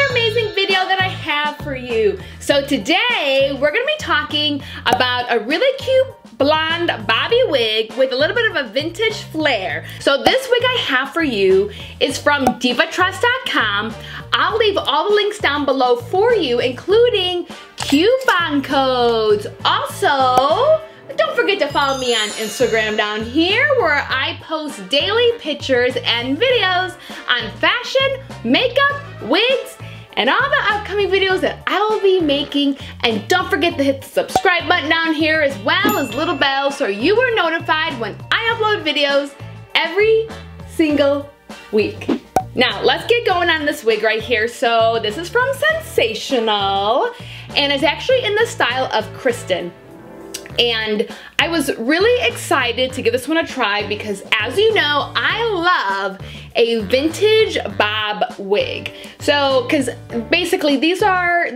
another amazing video that I have for you. So today we're gonna be talking about a really cute blonde bobby wig with a little bit of a vintage flair. So this wig I have for you is from divatrust.com. I'll leave all the links down below for you, including coupon codes. Also, don't forget to follow me on Instagram down here where I post daily pictures and videos on fashion, makeup, wigs, and all the upcoming videos that I will be making. And don't forget to hit the subscribe button down here as well as little bell so you are notified when I upload videos every single week. Now, let's get going on this wig right here. So this is from Sensational, and it's actually in the style of Kristen. And I was really excited to give this one a try because, as you know, I love a vintage bob wig. So, because basically these are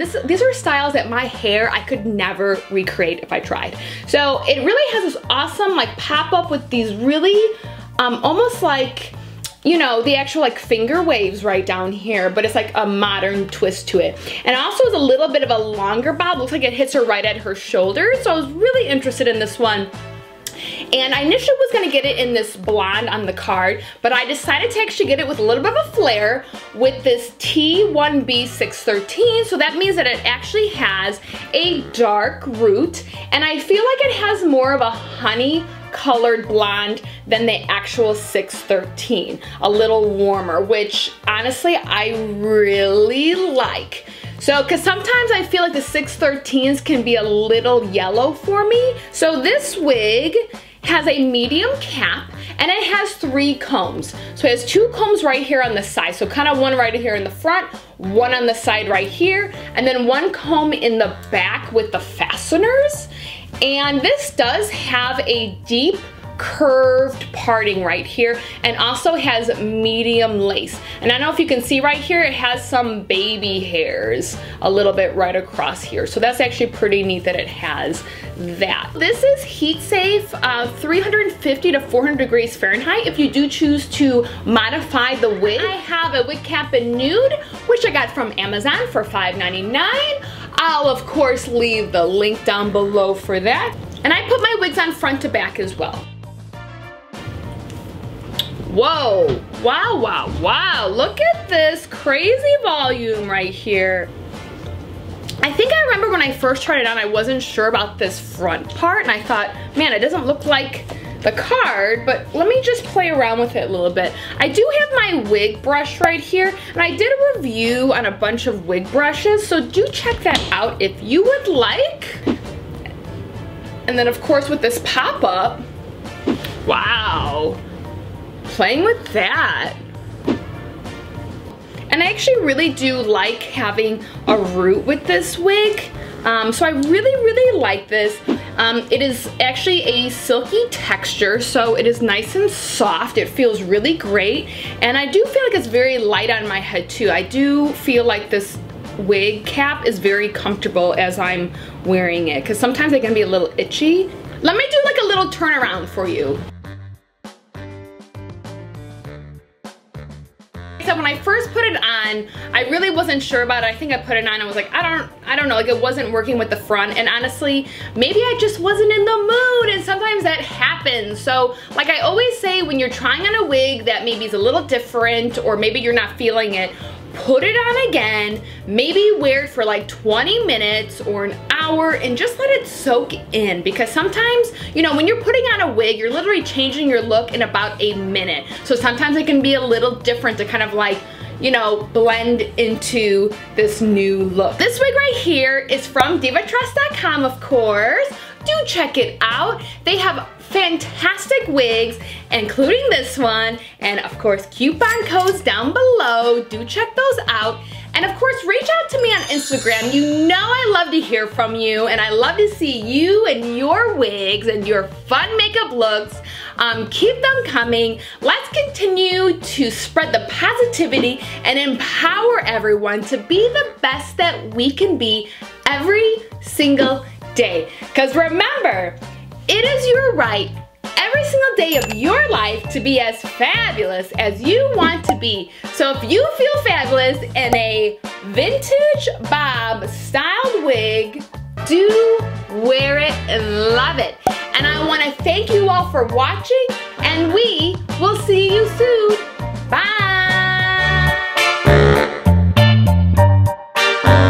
styles that my hair I could never recreate if I tried. So it really has this awesome like pop up with these really almost like, you know, the actual like finger waves right down here, but it's like a modern twist to it. And also is a little bit of a longer bob. Looks like it hits her right at her shoulder. So I was really interested in this one. And I initially was gonna get it in this blonde on the card, but I decided to actually get it with a little bit of a flare with this T1B 613. So that means that it actually has a dark root, and I feel like it has more of a honey colored blonde than the actual 613. A little warmer, which honestly I really like. So, because sometimes I feel like the 613s can be a little yellow for me. So this wig has a medium cap and it has 3 combs. So it has 2 combs right here on the side. So kind of one right here in the front, one on the side right here, and then 1 comb in the back with the fasteners. And this does have a deep curved parting right here and also has medium lace. And I don't know if you can see right here, it has some baby hairs a little bit right across here. So that's actually pretty neat that it has that. This is heat safe, 350 to 400 degrees Fahrenheit if you do choose to modify the wig. I have a wig cap in nude, which I got from Amazon for $5.99. I'll of course leave the link down below for that. And I put my wigs on front to back as well. Whoa, wow, wow, wow. Look at this crazy volume right here. I think I remember when I first tried it on, I wasn't sure about this front part and I thought, man, it doesn't look like the card, but let me just play around with it a little bit. I do have my wig brush right here, and I did a review on a bunch of wig brushes, so do check that out if you would like. And then of course with this pop-up, wow, playing with that. And I actually really do like having a root with this wig. So I really like this. It is actually a silky texture, so it is nice and soft. It feels really great. And I do feel like it's very light on my head too. I do feel like this wig cap is very comfortable as I'm wearing it, because sometimes it can be a little itchy. Let me do like a little turnaround for you. So when I first put it on, I really wasn't sure about it. I think I put it on and was like, I don't know, like it wasn't working with the front. And honestly, maybe I just wasn't in the mood, and sometimes that happens. So like I always say, when you're trying on a wig that maybe is a little different or maybe you're not feeling it, put it on again, maybe wear it for like 20 minutes or an hour and just let it soak in, because sometimes, you know, when you're putting on a wig, you're literally changing your look in about a minute. So sometimes it can be a little different to kind of like, you know, blend into this new look. This wig right here is from divatrust.com, of course. Do check it out. They have fantastic wigs, including this one, and of course coupon codes down below. Do check those out. And of course, reach out to me on Instagram. You know I love to hear from you, and I love to see you and your wigs and your fun makeup looks. Keep them coming. Let's continue to spread the positivity and empower everyone to be the best that we can be every single day. Because remember, it is your right every single day of your life to be as fabulous as you want to be. So if you feel fabulous in a vintage bob styled wig, do wear it and love it. And I want to thank you all for watching, and we will see you soon.